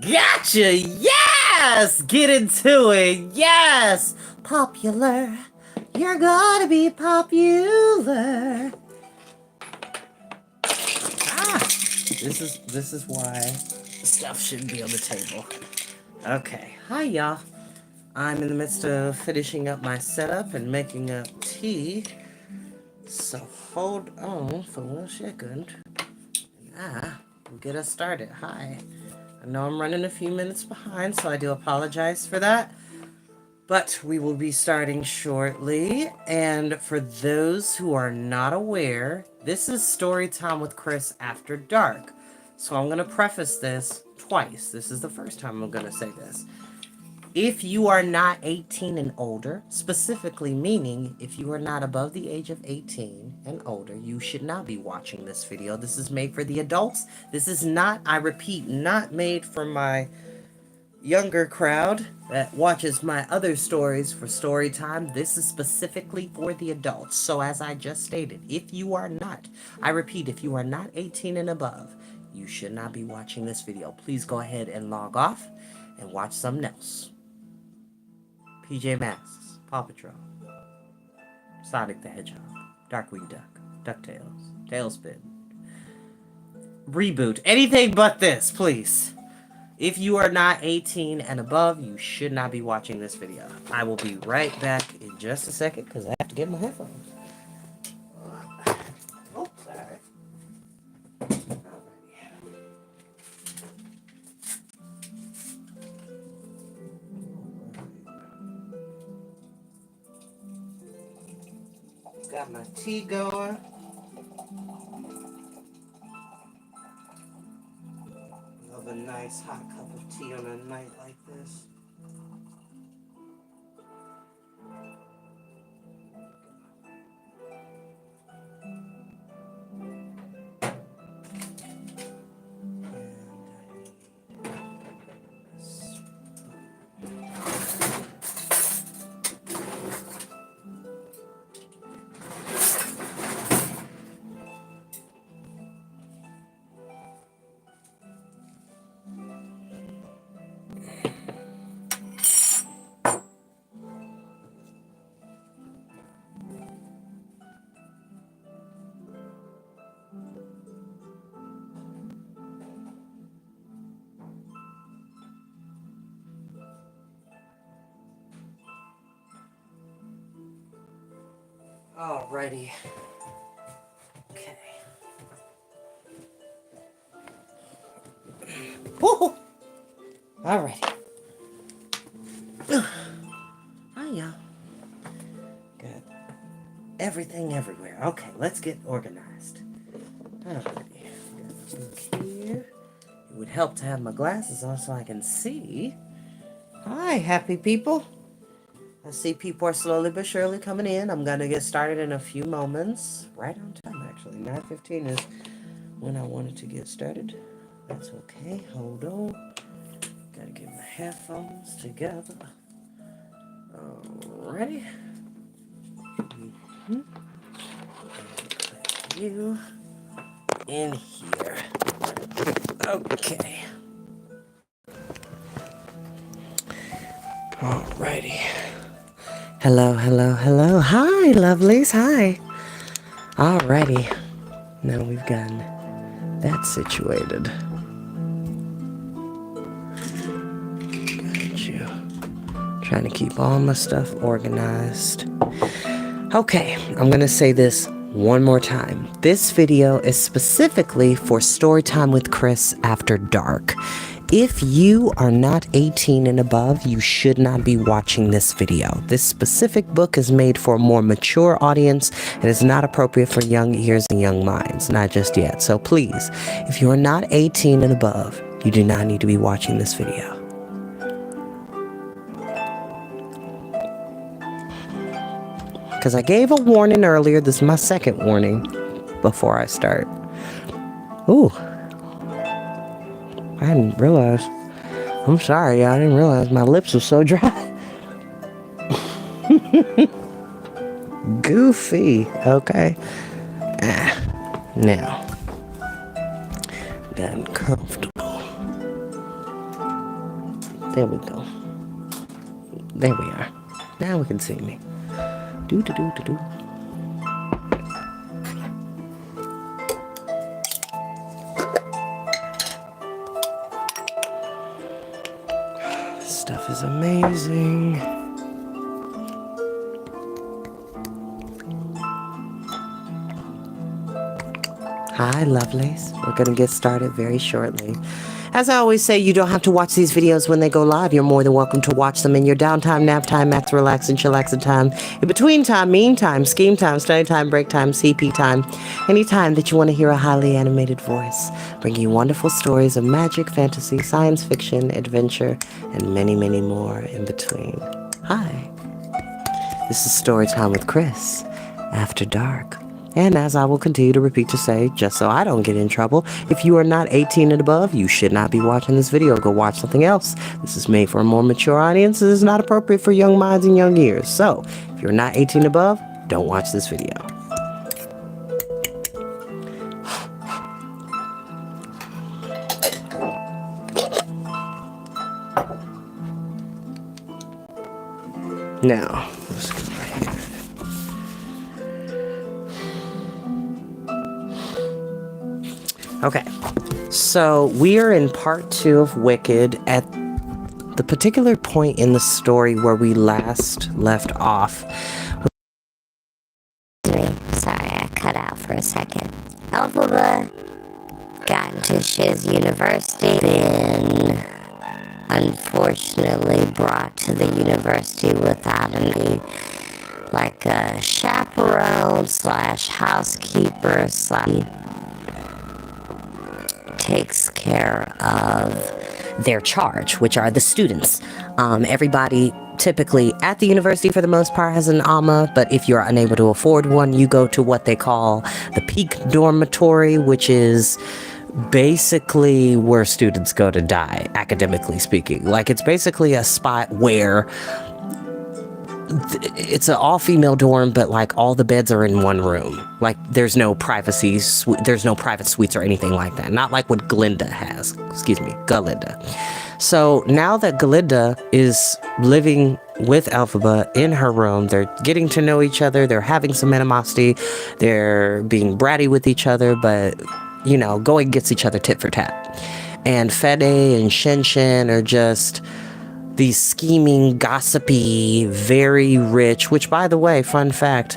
Gotcha! Yes! Get into it! Yes! Popular. You're gonna be popular. Ah! This is why stuff shouldn't be on the table. Okay. Hi, y'all. I'm in the midst of finishing up my setup and making up tea. So hold on for 1 second. We'll get us started. Hi. I know I'm running a few minutes behind, so I do apologize for that. But we will be starting shortly. And for those who are not aware, this is Story Time with Chris After Dark. So I'm going to preface this twice. This is the first time I'm going to say this. If you are not 18 and older, specifically meaning if you are not above the age of 18 and older, you should not be watching this video. This is made for the adults. This is not, I repeat, not made for my younger crowd that watches my other stories for story time. This is specifically for the adults. So as I just stated, if you are not, I repeat, if you are not 18 and above, you should not be watching this video. Please go ahead and log off and watch something else. PJ Masks, Paw Patrol, Sonic the Hedgehog, Darkwing Duck, DuckTales, Tailspin, Reboot, anything but this, please. If you are not 18 and above, you should not be watching this video. I will be right back in just a second because I have to get my headphones. Oh, sorry. Got my tea going. Love a nice hot cup of tea on a night like this. Alrighty. Okay. Woo! Alrighty. Hi, y'all. Got everything everywhere. Okay, let's get organized. Alrighty. Got here. It would help to have my glasses on so I can see. Hi, happy people. I see people are slowly but surely coming in. I'm going to get started in a few moments. Right on time, actually. 9:15 is when I wanted to get started. That's okay. Hold on. Gotta get my headphones together. Alrighty. Put you in here. Okay. Alrighty. Hello, hello, hello. Hi, lovelies. Hi. Alrighty. Now we've gotten that situated. Got you. Trying to keep all my stuff organized. Okay, I'm going to say this one more time. This video is specifically for Storytime with Chris After Dark. If you are not 18 and above, you should not be watching this video. This specific book is made for a more mature audience and is not appropriate for young ears and young minds, not just yet. So please, if you are not 18 and above, you do not need to be watching this video. Because I gave a warning earlier. This is my second warning before I start. Ooh. I didn't realize. I'm sorry, I didn't realize my lips were so dry. Goofy. Okay. Now. Gotten comfortable. There we go. There we are. Now we can see me. Do do do do do. This stuff is amazing. Hi, lovelies. We're going to get started very shortly. As I always say, you don't have to watch these videos when they go live. You're more than welcome to watch them in your downtime, nap time, max, relax, and chillaxing time, in between time, mean time, scheme time, study time, break time, CP time, any time that you want to hear a highly animated voice, bringing you wonderful stories of magic, fantasy, science fiction, adventure, and many, many more in between. Hi. This is Storytime with Chris, After Dark. And as I will continue to repeat to say, just so I don't get in trouble, if you are not 18 and above, you should not be watching this video. Go watch something else. This is made for a more mature audience. This is not appropriate for young minds and young ears. So, if you're not 18 and above, don't watch this video. Now, let's go right here. Okay, so we are in part 2 of Wicked at the particular point in the story where we last left off. Sorry, I cut out for a second. Elphaba got into Shiz University, then unfortunately brought to the university without any, like a chaperone slash housekeeper slash takes care of their charge, which are the students. Everybody typically at the university for the most part has an AMA, but if you're unable to afford one, you go to what they call the Peak Dormitory, which is basically where students go to die, academically speaking. Like, it's basically a spot where it's an all-female dorm, but like all the beds are in one room. Like, there's no privacy, there's no private suites or anything like that. Not like what Glinda has. Excuse me, Galinda. So now that Galinda is living with Elphaba in her room, they're getting to know each other, they're having some animosity, they're being bratty with each other, but, you know, going gets each other tit for tat. And Fede and Shen are just these scheming, gossipy, very rich, which, by the way, fun fact,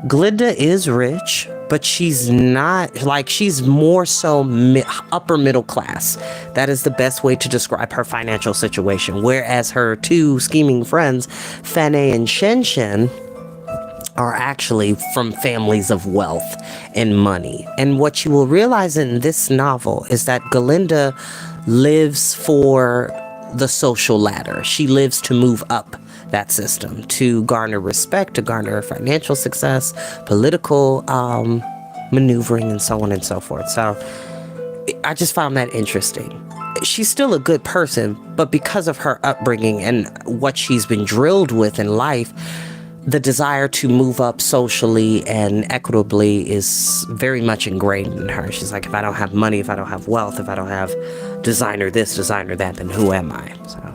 Glinda is rich, but she's not, like, she's more so upper middle class. That is the best way to describe her financial situation. Whereas her two scheming friends, Fene and Shen, are actually from families of wealth and money. And what you will realize in this novel is that Galinda lives for the social ladder. She lives to move up that system, to garner respect, to garner financial success, political maneuvering, and so on and so forth. So I just found that interesting. She's still a good person, but because of her upbringing and what she's been drilled with in life, the desire to move up socially and equitably is very much ingrained in her. She's like, if I don't have money, if I don't have wealth, if I don't have designer this, designer that, then who am I? So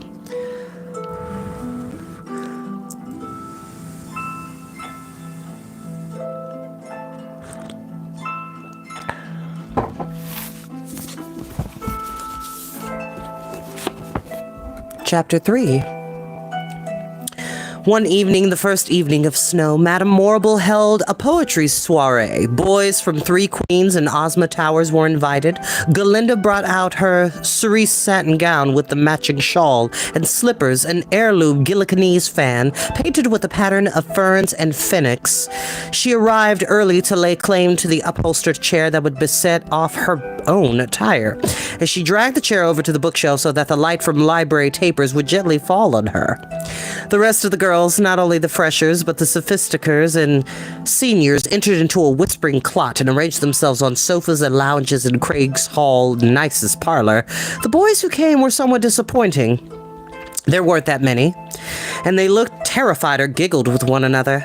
Chapter 3. One evening, the first evening of snow, Madame Morrible held a poetry soiree. Boys from 3 Queens and Ozma Towers were invited. Galinda brought out her cerise satin gown with the matching shawl and slippers, an heirloom Gillicanese fan painted with a pattern of ferns and phoenix. She arrived early to lay claim to the upholstered chair that would beset off her own attire, as she dragged the chair over to the bookshelf so that the light from library tapers would gently fall on her. The rest of the girls, not only the freshers, but the sophisticators and seniors, entered into a whispering clot and arranged themselves on sofas and lounges in Craig's Hall nicest parlor. The boys who came were somewhat disappointing. There weren't that many, and they looked terrified or giggled with one another.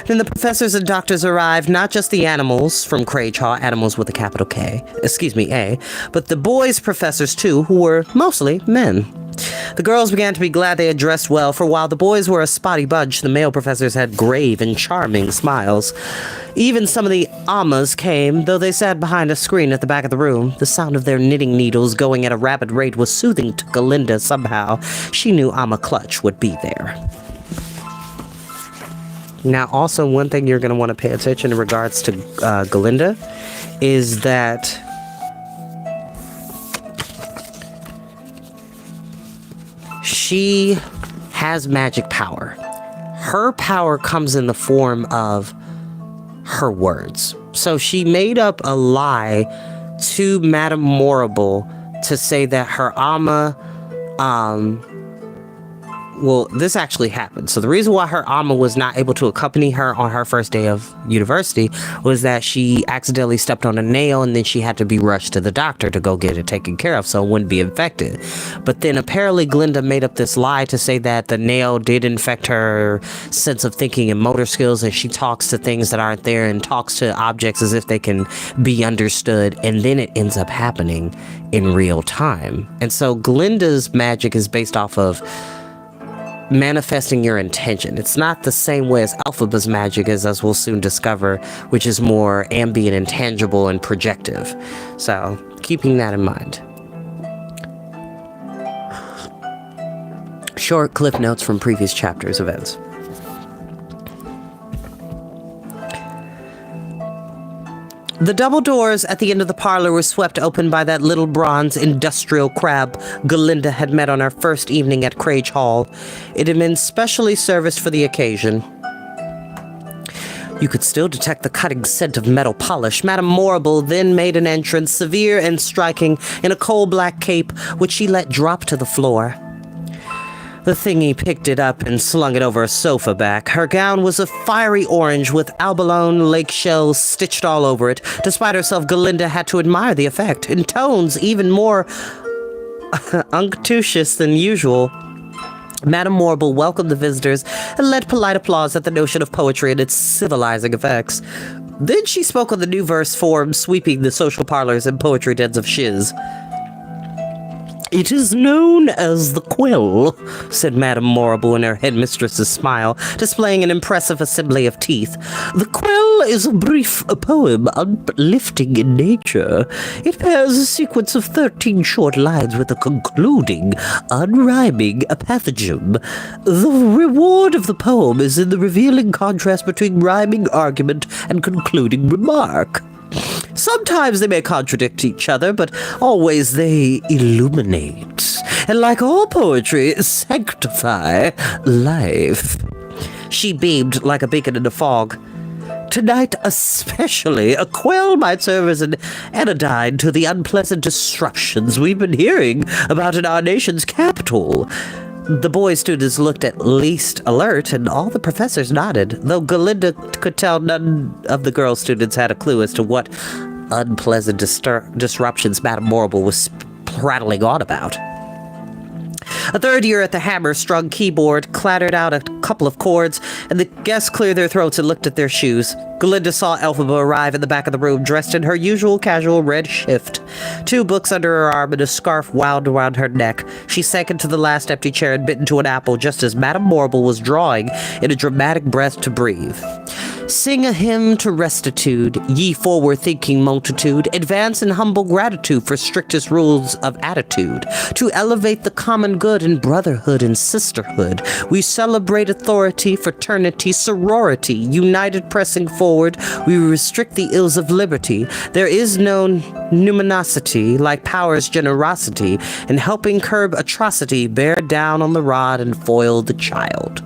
Then the professors and doctors arrived, not just the animals from Craig Hall, animals with a capital K, A, but the boys' professors too, who were mostly men. The girls began to be glad they had dressed well, for while the boys were a spotty bunch, the male professors had grave and charming smiles. Even some of the Ammas came, though they sat behind a screen at the back of the room. The sound of their knitting needles going at a rapid rate was soothing to Galinda somehow. She knew Amma Clutch would be there. Now, also, one thing you're going to want to pay attention in regards to Galinda is that she has magic power. Her power comes in the form of her words. So she made up a lie to Madame Morrible to say that her Amma, well, this actually happened. So the reason why her Amma was not able to accompany her on her first day of university was that she accidentally stepped on a nail and then she had to be rushed to the doctor to go get it taken care of so it wouldn't be infected. But then apparently Glinda made up this lie to say that the nail did infect her sense of thinking and motor skills, and she talks to things that aren't there and talks to objects as if they can be understood, and then it ends up happening in real time. And so Glinda's magic is based off of manifesting your intention. It's not the same way as Elphaba's magic is, as we'll soon discover, which is more ambient and tangible and projective. So, keeping that in mind. Short clip notes from previous chapters' events. The double doors at the end of the parlor were swept open by that little bronze industrial crab Galinda had met on our first evening at Crage Hall. It had been specially serviced for the occasion. You could still detect the cutting scent of metal polish. Madame Morrible then made an entrance, severe and striking, in a coal-black cape, which she let drop to the floor. The thingy picked it up and slung it over a sofa back. Her gown was a fiery orange with abalone lake shells stitched all over it. Despite herself, Galinda had to admire the effect. In tones even more unctuous than usual, Madame Morrible welcomed the visitors and led polite applause at the notion of poetry and its civilizing effects. Then she spoke on the new verse form, sweeping the social parlors and poetry dens of Shiz. "It is known as the quill," said Madame Morrible in her headmistress's smile, displaying an impressive assembly of teeth. "The quill is a brief poem uplifting in nature. It bears a sequence of 13 short lines with a concluding, unrhyming apothegm. The reward of the poem is in the revealing contrast between rhyming argument and concluding remark. Sometimes they may contradict each other, but always they illuminate, and like all poetry, sanctify life." She beamed like a beacon in the fog. "Tonight especially, a quill might serve as an anodyne to the unpleasant disruptions we've been hearing about in our nation's capital." The boy students looked at least alert, and all the professors nodded, though Galinda could tell none of the girl students had a clue as to what unpleasant disruptions Madame Morrible was prattling on about. A third year at the hammer-strung keyboard clattered out a couple of chords, and the guests cleared their throats and looked at their shoes. Galinda saw Elphaba arrive in the back of the room, dressed in her usual casual red shift. 2 books under her arm and a scarf wound around her neck. She sank into the last empty chair and bit into an apple just as Madame Morrible was drawing in a dramatic breath to breathe. "Sing a hymn to restitude, ye forward-thinking multitude. Advance in humble gratitude for strictest rules of attitude. To elevate the common good in brotherhood and sisterhood. We celebrate authority, fraternity, sorority. United pressing forward, we restrict the ills of liberty. There is no numinosity like power's generosity. In helping curb atrocity, bear down on the rod and foil the child."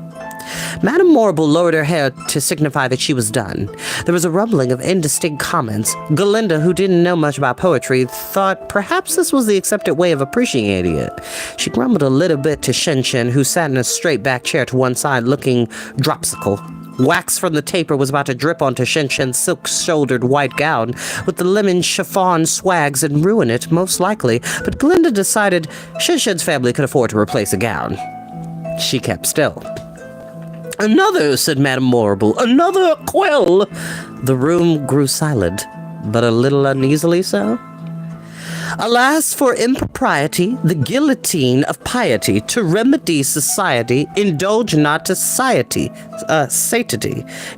Madame Morrible lowered her head to signify that she was done. There was a rumbling of indistinct comments. Galinda, who didn't know much about poetry, thought perhaps this was the accepted way of appreciating it. She grumbled a little bit to Shen, who sat in a straight-back chair to one side, looking dropsical. Wax from the taper was about to drip onto Shen's silk-shouldered white gown, with the lemon chiffon swags and ruin it, most likely, but Glinda decided Shen's family could afford to replace a gown. She kept still. "Another," said Madame Morrible. "Another quill!" The room grew silent, but a little uneasily so. Alas for impropriety, the guillotine of piety, to remedy society, indulge not to satiety.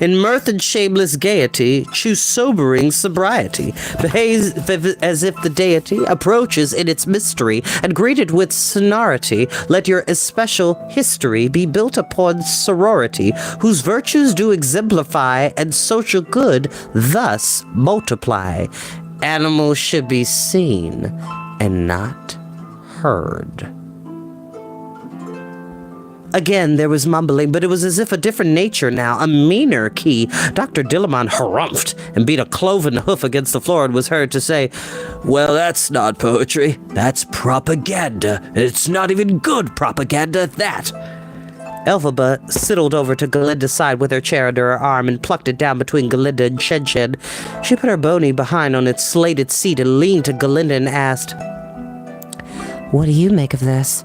In mirth and shameless gaiety, choose sobering sobriety. Behave as if the deity approaches in its mystery, and greeted with sonority. Let your especial history be built upon sorority, whose virtues do exemplify, and social good thus multiply. Animals should be seen and not heard. Again, there was mumbling, but it was as if a different nature now, a meaner key. Dr. Dillamon harumphed and beat a cloven hoof against the floor and was heard to say, "Well, that's not poetry. That's propaganda. It's not even good propaganda at that." Elphaba sidled over to Galinda's side with her chair under her arm and plucked it down between Galinda and Shen. She put her bony behind on its slated seat and leaned to Galinda and asked, "What do you make of this?"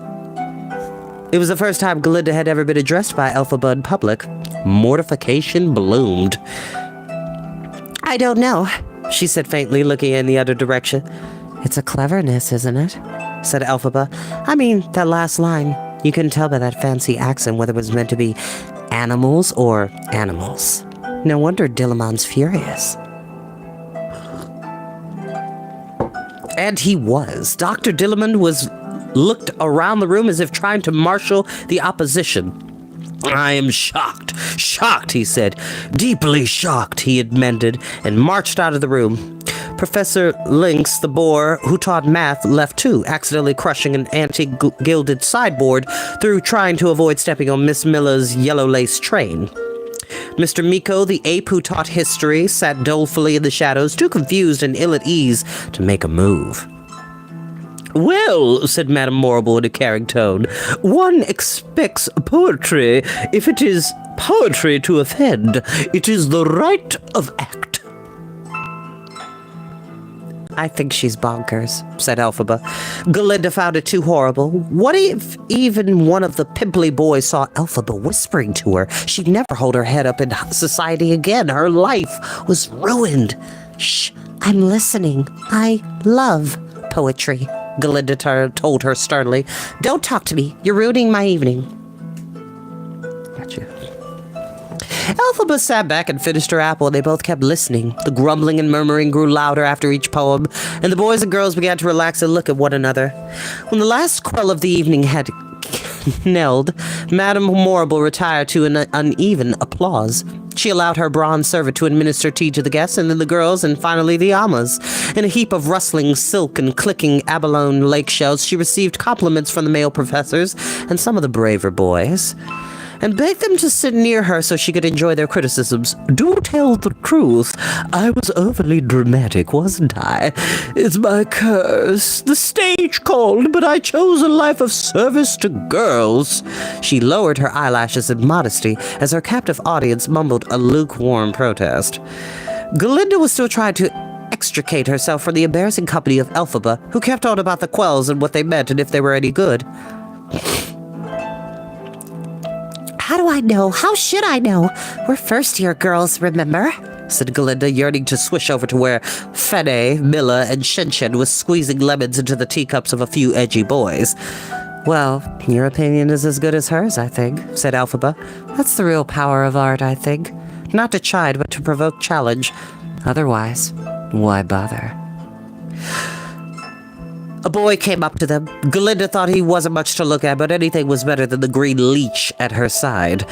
It was the first time Galinda had ever been addressed by Elphaba in public. Mortification bloomed. "I don't know," she said faintly, looking in the other direction. "It's a cleverness, isn't it?" said Elphaba. "I mean, that last line. You couldn't tell by that fancy accent whether it was meant to be animals or animals. No wonder Dillamon's furious." And he was. Dr. Dillamon looked around the room as if trying to marshal the opposition. "I am shocked, he said. "Deeply shocked," he amended, and marched out of the room. Professor Lynx, the boar who taught math, left too, accidentally crushing an anti-gilded sideboard through trying to avoid stepping on Miss Miller's yellow lace train. Mr. Miko, the ape who taught history, sat dolefully in the shadows, too confused and ill at ease to make a move. "Well," said Madame Morrible in a caring tone, "one expects poetry. If it is poetry to offend, it is the right of act." "I think she's bonkers," said Elphaba. Galinda found it too horrible. What if even one of the pimply boys saw Elphaba whispering to her? She'd never hold her head up in society again. Her life was ruined. "Shh, I'm listening. I love poetry," Galinda told her sternly. "Don't talk to me. You're ruining my evening." Gotcha. Elphaba sat back and finished her apple, and they both kept listening. The grumbling and murmuring grew louder after each poem, and the boys and girls began to relax and look at one another. When the last quell of the evening had knelled, Madame Morrible retired to an uneven applause. She allowed her bronze servant to administer tea to the guests, and then the girls, and finally the amas. In a heap of rustling silk and clicking abalone lake shells, she received compliments from the male professors and some of the braver boys, and begged them to sit near her so she could enjoy their criticisms. "Do tell the truth. I was overly dramatic, wasn't I? It's my curse. The stage called, but I chose a life of service to girls." She lowered her eyelashes in modesty as her captive audience mumbled a lukewarm protest. Galinda was still trying to extricate herself from the embarrassing company of Elphaba, who kept on about the quells and what they meant and if they were any good. "How do I know? How should I know? We're first-year girls, remember?" said Galinda, yearning to swish over to where Fene, Milla, and Shen was squeezing lemons into the teacups of a few edgy boys. "Well, your opinion is as good as hers, I think," said Elphaba. "That's the real power of art, I think. Not to chide, but to provoke challenge. Otherwise, why bother?" A boy came up to them. Galinda thought he wasn't much to look at, but anything was better than the green leech at her side.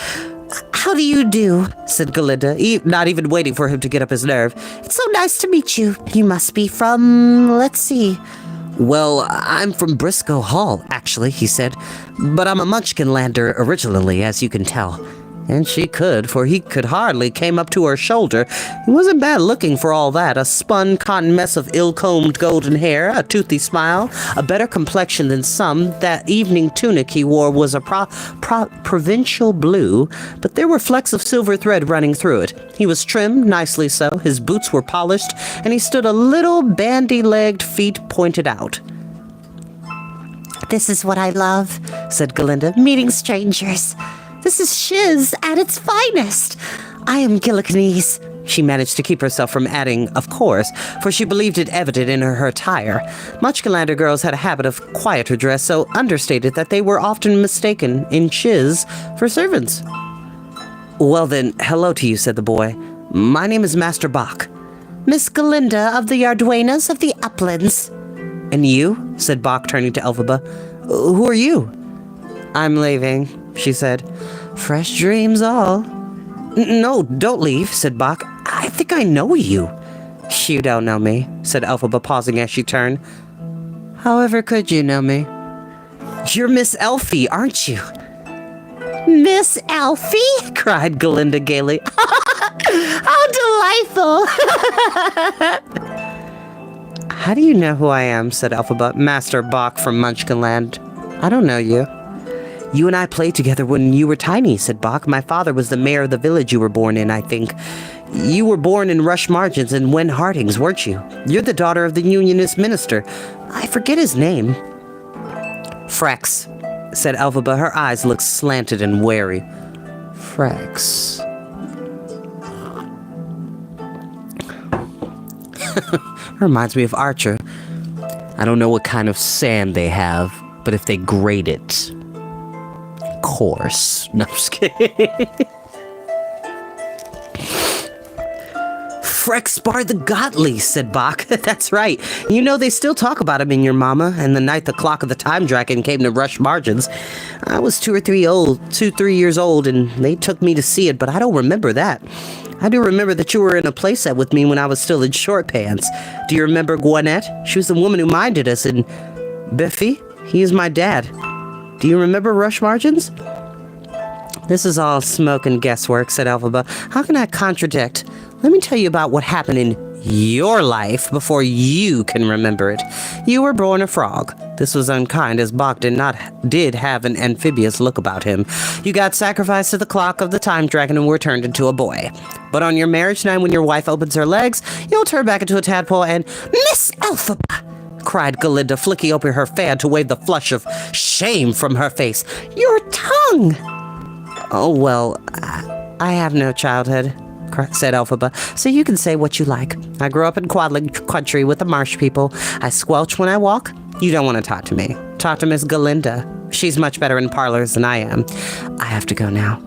"How do you do?" said Galinda, not even waiting for him to get up his nerve. "It's so nice to meet you. You must be from, let's see." "Well, I'm from Briscoe Hall, actually," he said. "But I'm a Munchkinlander originally, as you can tell." And she could, for he could hardly came up to her shoulder. He wasn't bad looking for all that. A spun cotton mess of ill-combed golden hair, a toothy smile, a better complexion than some. That evening tunic he wore was a provincial blue, but there were flecks of silver thread running through it. He was trimmed, nicely so, his boots were polished, and he stood a little bandy-legged, feet pointed out. "This is what I love," said Galinda, "meeting strangers. This is shiz at its finest. I am Gilliganese. She managed to keep herself from adding, of course, for she believed it evident in her attire. Muchkalander girls had a habit of quieter dress, so understated that they were often mistaken in chiz for servants. Well then, hello to you, said the boy. My name is Master Bach. Miss Galinda of the Arduenas of the Uplands. And you? Said Bach, turning to Elphaba. Who are you? I'm leaving, she said. Fresh dreams all. No, don't leave, said Bach. I think I know you. You don't know me, said Elphaba, pausing as she turned. However could you know me? You're Miss Elfie, aren't you? Miss Elfie? Cried Galinda gaily. How delightful! How do you know who I am? Said Elphaba. Master Bach from Munchkinland. I don't know you. You and I played together when you were tiny, said Bach. My father was the mayor of the village you were born in, I think. You were born in Rush Margins and Wen Hardings, weren't you? You're the daughter of the Unionist minister. I forget his name. Frex, said Elphaba. Her eyes looked slanted and wary. Frex. Reminds me of Archer. I don't know what kind of sand they have, but if they grate it... course. No, I'm just kidding. Frexbar the Godly, said Bach. That's right. You know, they still talk about him in your mama, and the night the clock of the time dragon came to Rush Margins. I was 2 or 3 years old, and they took me to see it, but I don't remember that. I do remember that you were in a playset with me when I was still in short pants. Do you remember Gwinnett? She was the woman who minded us, and Biffy? He is my dad. Do you remember Rush Margins? This is all smoke and guesswork, said Elphaba. How can I contradict? Let me tell you about what happened in your life before you can remember it. You were born a frog. This was unkind, as Bach did have an amphibious look about him. You got sacrificed to the clock of the time dragon and were turned into a boy. But on your marriage night, when your wife opens her legs, you'll turn back into a tadpole and... Miss Elphaba! Cried Galinda, flicking open her fan to wave the flush of shame from her face. Your tongue! Oh, well, I have no childhood, said Elphaba, so you can say what you like. I grew up in Quadling country with the marsh people. I squelch when I walk. You don't want to talk to me. Talk to Miss Galinda. She's much better in parlors than I am. I have to go now.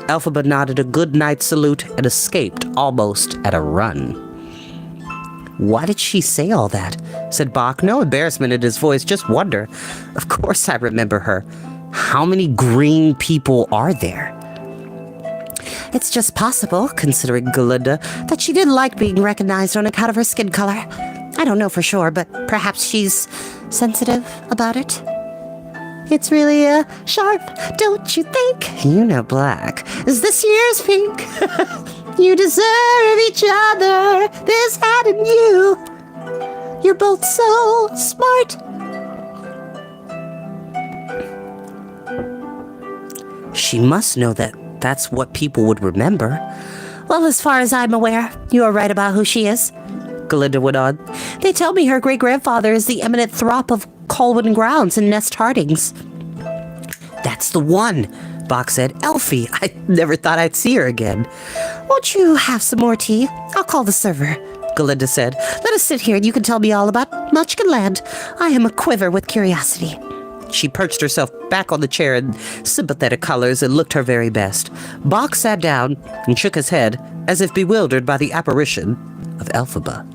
Elphaba nodded a good night salute and escaped almost at a run. Why did she say all that? Said Bach, no embarrassment in his voice, just wonder. Of course I remember her. How many green people are there? It's just possible, considering Galinda, that she didn't like being recognized on account of her skin color. I don't know for sure, but perhaps she's sensitive about it. It's really sharp, don't you think? You know black. Is this year's pink? You deserve each other, this hat and you. You're both so smart. She must know that that's what people would remember. Well, as far as I'm aware, you are right about who she is, Galinda went on. They tell me her great-grandfather is the eminent Throp of Colwyn Grounds and Nest Hardings. That's the one, Bach said. Elfie, I never thought I'd see her again. Won't you have some more tea? I'll call the server, Galinda said. Let us sit here and you can tell me all about Munchkinland. I am a quiver with curiosity. She perched herself back on the chair in sympathetic colors and looked her very best. Bach sat down and shook his head, as if bewildered by the apparition of Elphaba.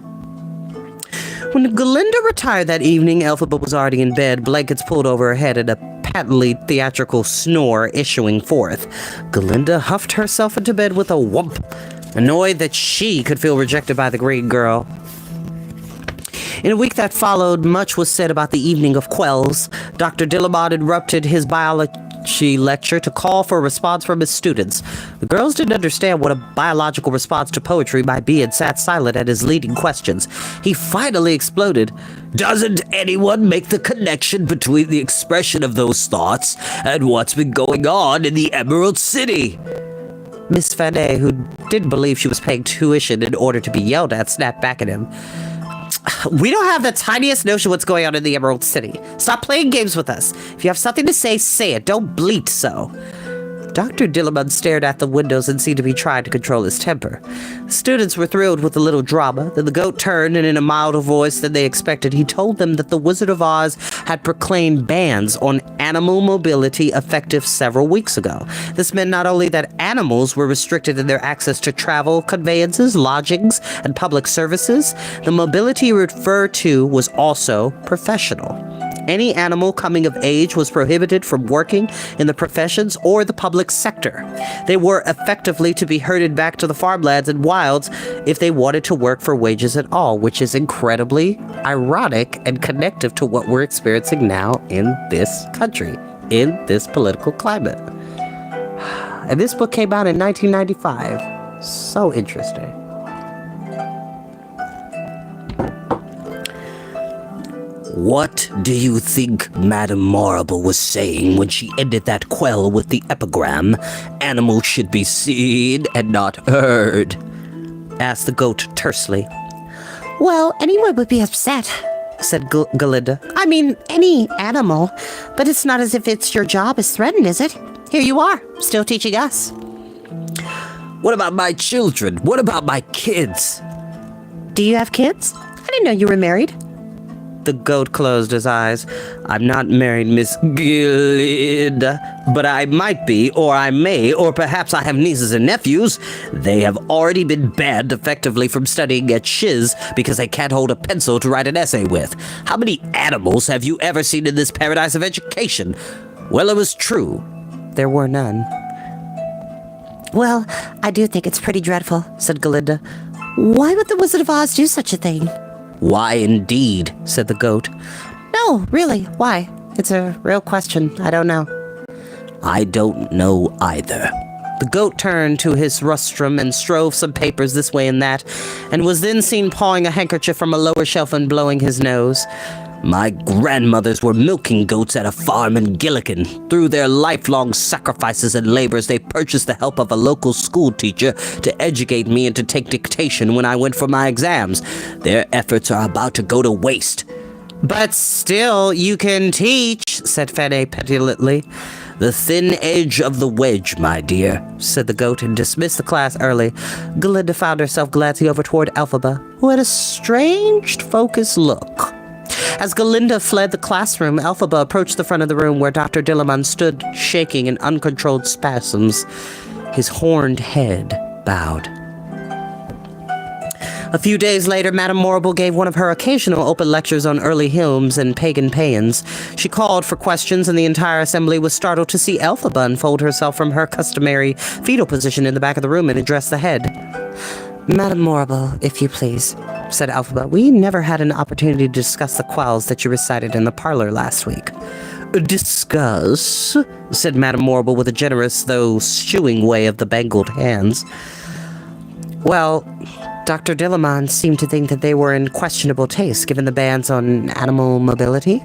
When Galinda retired that evening, Elphaba was already in bed, blankets pulled over her head and a patently theatrical snore issuing forth. Galinda huffed herself into bed with a whump, annoyed that she could feel rejected by the green girl. In a week that followed, much was said about the evening of quells. Dr. Dillamond interrupted his biology lecture to call for a response from his students. The girls didn't understand what a biological response to poetry might be and sat silent at his leading questions. He finally exploded. Doesn't anyone make the connection between the expression of those thoughts and what's been going on in the Emerald City? Miss Fanet, who didn't believe she was paying tuition in order to be yelled at, snapped back at him. We don't have the tiniest notion what's going on in the Emerald City. Stop playing games with us. If you have something to say, say it. Don't bleat so. Dr. Dillamon stared at the windows and seemed to be trying to control his temper. The students were thrilled with the little drama. Then the goat turned, and in a milder voice than they expected, he told them that the Wizard of Oz had proclaimed bans on animal mobility effective several weeks ago. This meant not only that animals were restricted in their access to travel, conveyances, lodgings, and public services, the mobility referred to was also professional. Any animal coming of age was prohibited from working in the professions or the public sector. They were effectively to be herded back to the farmlands and wilds if they wanted to work for wages at all, which is incredibly ironic and connective to what we're experiencing now in this country, in this political climate. And this book came out in 1995. So interesting. What do you think Madame Marble was saying when she ended that quell with the epigram, "Animals should be seen and not heard"? Asked the goat tersely. Well, anyone would be upset, Said Galinda. I mean, any animal. But it's not as if it's your job is threatened, is it? Here you are, still teaching us. What about my children? What about my kids? Do you have kids? I didn't know you were married. The goat closed his eyes. I'm not married, Miss Galinda, but I might be, or I may, or perhaps I have nieces and nephews. They have already been banned effectively from studying at Shiz because they can't hold a pencil to write an essay with. How many animals have you ever seen in this paradise of education? Well, it was true. There were none. Well, I do think it's pretty dreadful, said Galinda. Why would the Wizard of Oz do such a thing? Why indeed, said the goat. No, really, why? It's a real question. I don't know. I don't know either. The goat turned to his rostrum and strove some papers this way and that, and was then seen pawing a handkerchief from a lower shelf and blowing his nose. My grandmothers were milking goats at a farm in Gilligan. Through their lifelong sacrifices and labors, they purchased the help of a local school teacher to educate me and to take dictation when I went for my exams. Their efforts are about to go to waste. But still, you can teach, said Fanny petulantly. The thin edge of the wedge, my dear, said the goat, and dismissed the class early. Galinda found herself glancing over toward Elphaba, who had a strange, focused look. As Galinda fled the classroom, Elphaba approached the front of the room where Dr. Dillamon stood, shaking in uncontrolled spasms. His horned head bowed. A few days later, Madame Morrible gave one of her occasional open lectures on early hymns and pagan paeans. She called for questions, and the entire assembly was startled to see Elphaba unfold herself from her customary fetal position in the back of the room and address the head. Madame Morrible, if you please, said Elphaba. We never had an opportunity to discuss the quells that you recited in the parlor last week. Discuss, said Madame Morrible with a generous, though shooing way of the bangled hands. Well, Dr. Dillamon seemed to think that they were in questionable taste, given the bans on animal mobility.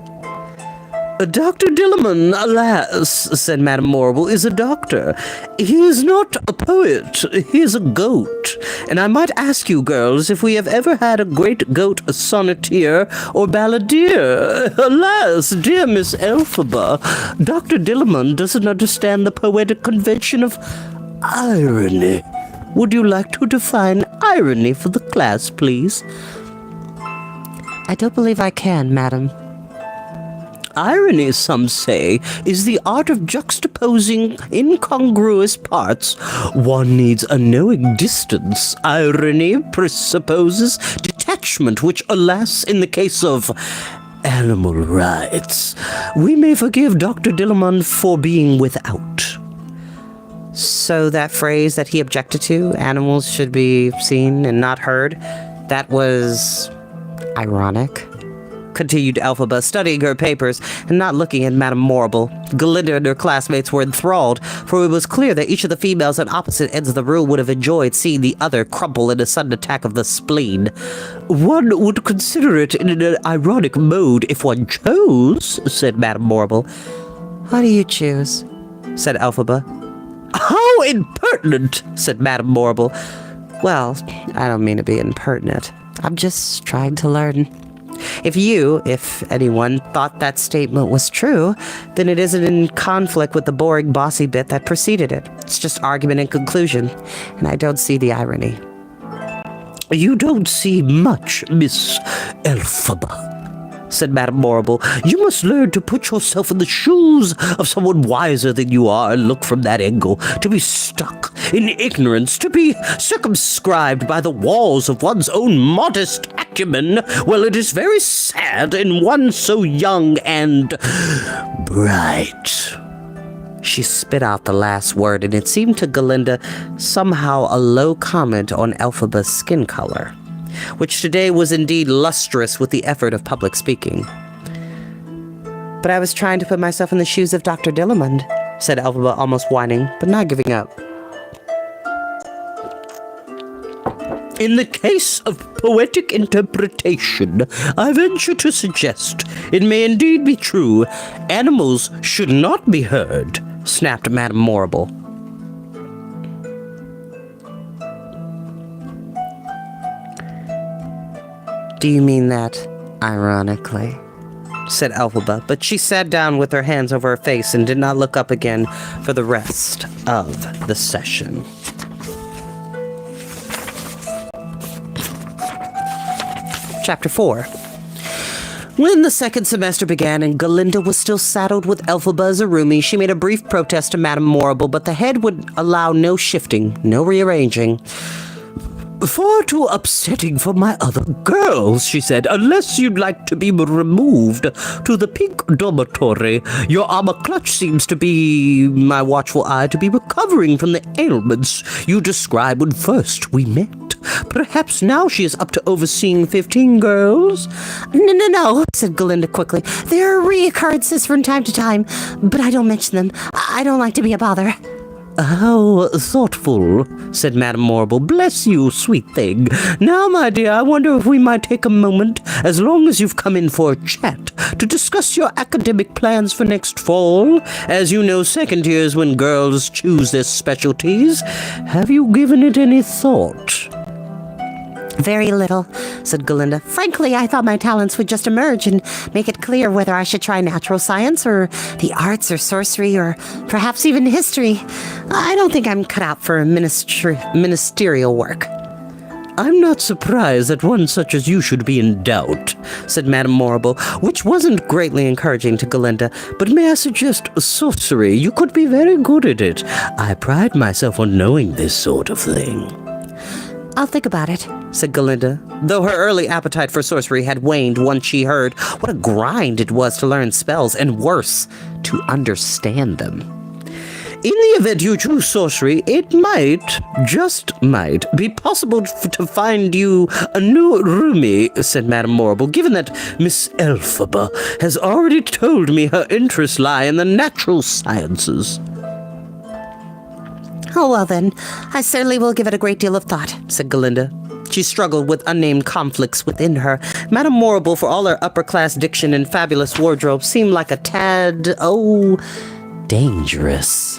Dr. Dillamon, alas, said Madame Morrible, is a doctor. He is not a poet. He is a goat. And I might ask you, girls, if we have ever had a great goat sonneteer or balladeer. Alas, dear Miss Elphaba, Dr. Dillamon doesn't understand the poetic convention of irony. Would you like to define irony for the class, please? I don't believe I can, madam. Irony, some say, is the art of juxtaposing incongruous parts. One needs a knowing distance. Irony presupposes detachment, which, alas, in the case of animal rights, we may forgive Dr. Dillamon for being without. So that phrase that he objected to, animals should be seen and not heard, that was ironic. Continued Elphaba, studying her papers and not looking at Madame Morrible. Galinda and her classmates were enthralled, for it was clear that each of the females at opposite ends of the room would have enjoyed seeing the other crumple in a sudden attack of the spleen. One would consider it in an ironic mode if one chose, said Madame Morrible. How do you choose? Said Elphaba. How impertinent, said Madame Morrible. Well, I don't mean to be impertinent. I'm just trying to learn. If anyone, thought that statement was true, then it isn't in conflict with the boring, bossy bit that preceded it. It's just argument and conclusion, and I don't see the irony. You don't see much, Miss Elphaba, said Madame Morrible. You must learn to put yourself in the shoes of someone wiser than you are and look from that angle. To be stuck in ignorance, to be circumscribed by the walls of one's own modest acumen, well, it is very sad in one so young and bright. She spit out the last word, and it seemed to Galinda somehow a low comment on Elphaba's skin color, which today was indeed lustrous with the effort of public speaking. But I was trying to put myself in the shoes of Dr. Dillamond, said Elphaba, almost whining, but not giving up. In the case of poetic interpretation, I venture to suggest it may indeed be true animals should not be heard, snapped Madame Morrible. Do you mean that ironically? Said Elphaba, but she sat down with her hands over her face and did not look up again for the rest of the session. Chapter 4. When the second semester began and Galinda was still saddled with Elphaba as a roomie, she made a brief protest to Madame Morrible, but the head would allow no shifting, no rearranging. Far too upsetting for my other girls, she said. Unless you'd like to be removed to the pink dormitory, your armor clutch seems to be, my watchful eye, to be recovering from the ailments you described when first we met. Perhaps now she is up to overseeing 15 girls? No, said Galinda quickly. There are reoccurrences from time to time, but I don't mention them. I don't like to be a bother. How thoughtful, said Madame Morrible. Bless you, sweet thing. Now, my dear, I wonder if we might take a moment, as long as you've come in for a chat, to discuss your academic plans for next fall. As you know, second years when girls choose their specialties. Have you given it any thought? Very little, said Galinda. Frankly, I thought my talents would just emerge and make it clear whether I should try natural science or the arts or sorcery or perhaps even history. I don't think I'm cut out for ministerial work. I'm not surprised that one such as you should be in doubt, said Madame Morrible, which wasn't greatly encouraging to Galinda. But may I suggest sorcery? You could be very good at it. I pride myself on knowing this sort of thing. I'll think about it, said Galinda, though her early appetite for sorcery had waned once she heard what a grind it was to learn spells, and worse, to understand them. In the event you choose sorcery, it might, just might, be possible to find you a new roomie, said Madame Morrible, given that Miss Elphaba has already told me her interests lie in the natural sciences. Oh, well then, I certainly will give it a great deal of thought, said Galinda. She struggled with unnamed conflicts within her. Madame Morrible, for all her upper-class diction and fabulous wardrobe, seemed like a tad, dangerous.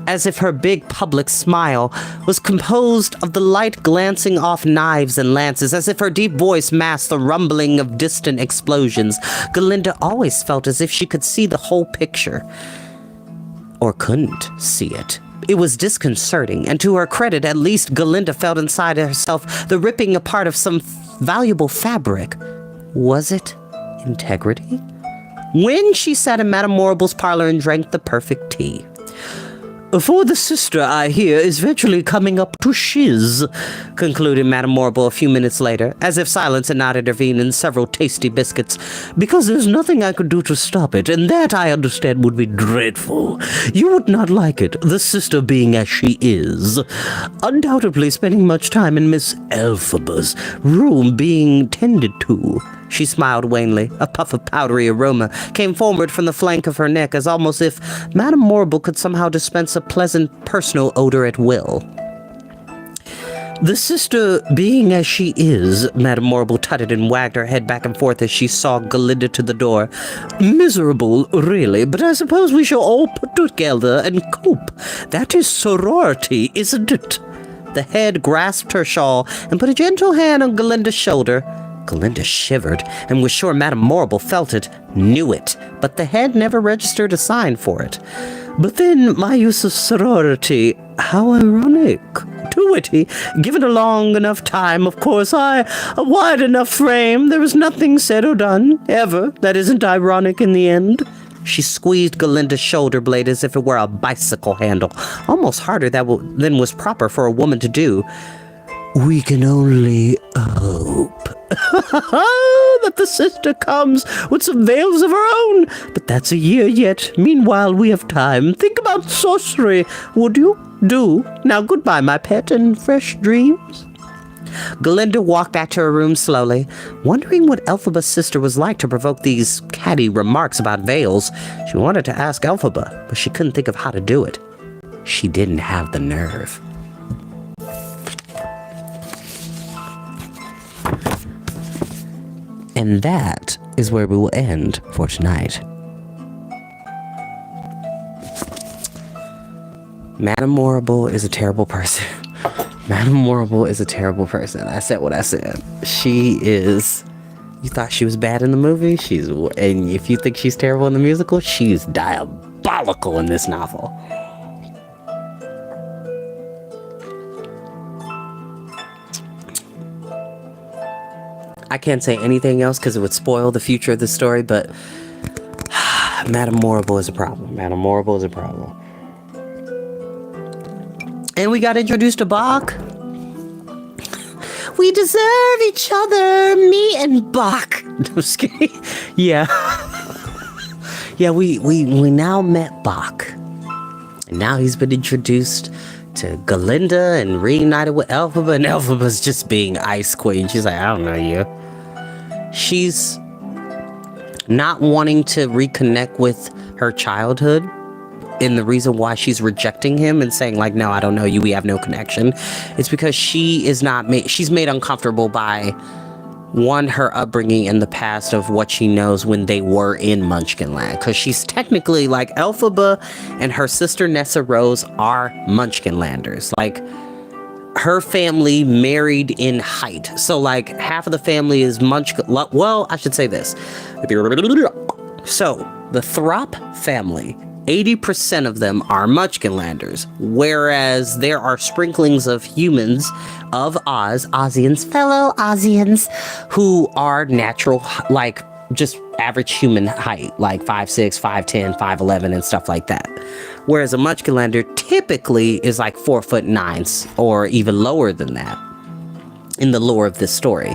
As if her big public smile was composed of the light glancing off knives and lances, as if her deep voice masked the rumbling of distant explosions. Galinda always felt as if she could see the whole picture. Or couldn't see it. It was disconcerting, and to her credit, at least Galinda felt inside herself the ripping apart of some valuable fabric. Was it integrity? When she sat in Madame Morrible's parlor and drank the perfect tea. For the sister, I hear, is eventually coming up to shiz, concluded Madame Morrible a few minutes later, as if silence had not intervened in several tasty biscuits. Because there's nothing I could do to stop it, and that, I understand, would be dreadful. You would not like it, the sister being as she is. Undoubtedly spending much time in Miss Elphaba's room being tended to. She smiled wanly. A puff of powdery aroma came forward from the flank of her neck, as almost if Madame Morrible could somehow dispense a pleasant personal odor at will. The sister being as she is, Madame Morrible tutted and wagged her head back and forth as she saw Galinda to the door. Miserable, really, but I suppose we shall all put together and cope. That is sorority, isn't it? The head grasped her shawl and put a gentle hand on Galinda's shoulder. Galinda shivered and was sure Madame Morrible felt it, knew it, but the head never registered a sign for it. But then my use of sorority, how ironic. Too witty. Given a long enough time, of course, a wide enough frame, there is nothing said or done, ever, that isn't ironic in the end. She squeezed Galinda's shoulder blade as if it were a bicycle handle, almost harder than was proper for a woman to do. We can only hope that the sister comes with some veils of her own, but that's a year yet. Meanwhile, we have time. Think about sorcery, would you? Do. Now goodbye, my pet, and fresh dreams. Galinda walked back to her room slowly, wondering what Elphaba's sister was like to provoke these catty remarks about veils. She wanted to ask Elphaba, but she couldn't think of how to do it. She didn't have the nerve. And that is where we will end for tonight. Madame Morrible is a terrible person. Madame Morrible is a terrible person. I said what I said. She is... You thought she was bad in the movie? And if you think she's terrible in the musical, she's diabolical in this novel. I can't say anything else because it would spoil the future of the story, but Madame Morrible is a problem. Madame Morrible is a problem. And we got introduced to Bach. We deserve each other, me and Bach. I'm just kidding. Yeah. Yeah, we now met Bach. And now he's been introduced to Galinda and reunited with Elphaba, and Elphaba's just being Ice Queen. She's like, I don't know you. She's not wanting to reconnect with her childhood, and the reason why she's rejecting him and saying like, no, I don't know you, we have no connection, it's because she's made uncomfortable by her upbringing in the past of what she knows when they were in Munchkinland, because she's technically like Elphaba and her sister Nessa Rose are Munchkinlanders. Like, her family married in height, so like half of the family is well, I should say this. So the Throp family, 80% of them are Munchkinlanders, whereas there are sprinklings of humans of Ozians, fellow Ozians, who are natural, like just average human height, like 5'6", 5'10", 5'11", and stuff like that. Whereas a Munchkinlander typically is like 4'9", or even lower than that in the lore of this story.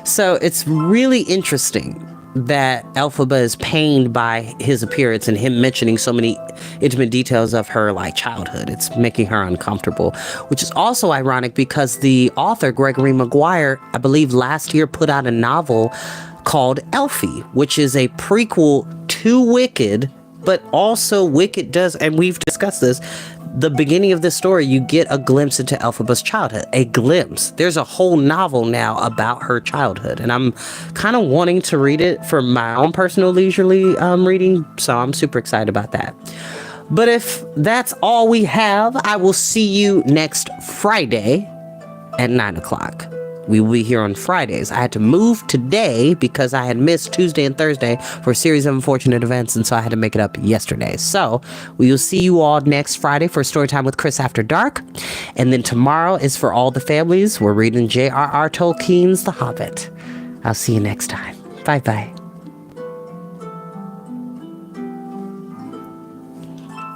So it's really interesting that Elphaba is pained by his appearance and him mentioning so many intimate details of her like childhood. It's making her uncomfortable, which is also ironic because the author Gregory Maguire, I believe last year, put out a novel called Elfie, which is a prequel to Wicked, but also Wicked does, and we've discussed this, the beginning of this story, you get a glimpse into Elphaba's childhood. A glimpse. There's a whole novel now about her childhood, and I'm kind of wanting to read it for my own personal leisurely reading, so I'm super excited about that. But if that's all we have, I will see you next Friday at 9 o'clock. We will be here on Fridays. I had to move today because I had missed Tuesday and Thursday for a series of unfortunate events, and so I had to make it up yesterday. So we will see you all next Friday for Storytime with Chris After Dark. And then tomorrow is for all the families. We're reading J.R.R. Tolkien's The Hobbit. I'll see you next time. Bye-bye.